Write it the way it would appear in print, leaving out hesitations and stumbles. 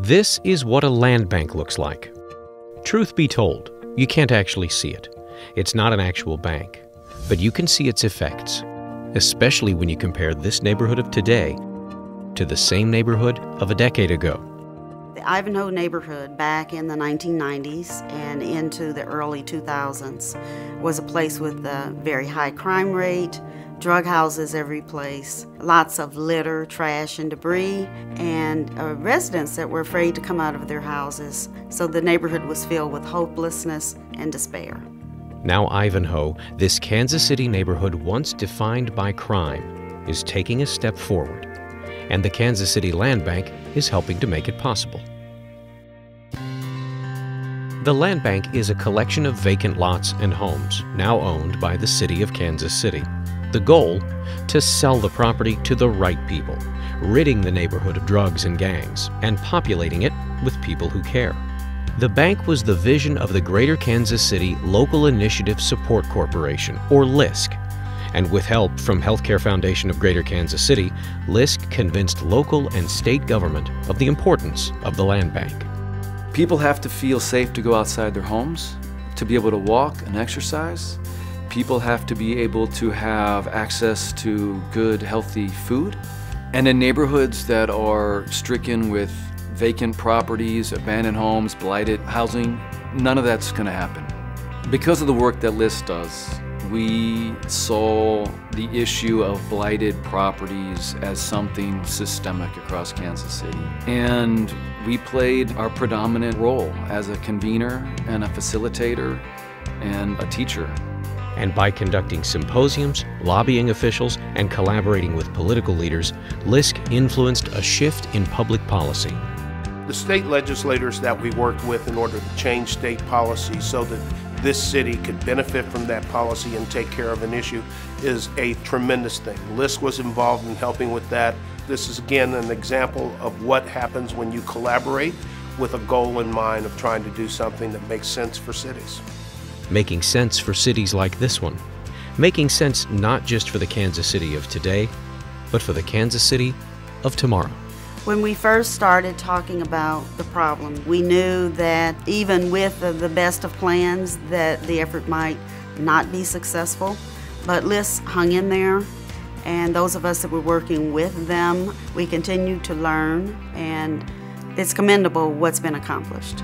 This is what a land bank looks like. Truth be told, you can't actually see it. It's not an actual bank, but you can see its effects, especially when you compare this neighborhood of today to the same neighborhood of a decade ago. The Ivanhoe neighborhood back in the 1990s and into the early 2000s was a place with a very high crime rate, drug houses every place, lots of litter, trash, and debris, and residents that were afraid to come out of their houses. So the neighborhood was filled with hopelessness and despair. Now Ivanhoe, this Kansas City neighborhood once defined by crime, is taking a step forward, and the Kansas City Land Bank is helping to make it possible. The Land Bank is a collection of vacant lots and homes now owned by the City of Kansas City. The goal? To sell the property to the right people, ridding the neighborhood of drugs and gangs, and populating it with people who care. The bank was the vision of the Greater Kansas City Local Initiative Support Corporation, or LISC, and with help from Healthcare Foundation of Greater Kansas City, LISC convinced local and state government of the importance of the land bank. People have to feel safe to go outside their homes, to be able to walk and exercise. People have to be able to have access to good, healthy food. And in neighborhoods that are stricken with vacant properties, abandoned homes, blighted housing, none of that's going to happen. Because of the work that LISC does, we saw the issue of blighted properties as something systemic across Kansas City. And we played our predominant role as a convener and a facilitator and a teacher. And by conducting symposiums, lobbying officials, and collaborating with political leaders, LISC influenced a shift in public policy. The state legislators that we worked with in order to change state policy so that this city could benefit from that policy and take care of an issue is a tremendous thing. LISC was involved in helping with that. This is again an example of what happens when you collaborate with a goal in mind of trying to do something that makes sense for cities. Making sense for cities like this one. Making sense not just for the Kansas City of today, but for the Kansas City of tomorrow. When we first started talking about the problem, we knew that even with the best of plans that the effort might not be successful, but LISC hung in there, and those of us that were working with them, we continued to learn, and it's commendable what's been accomplished.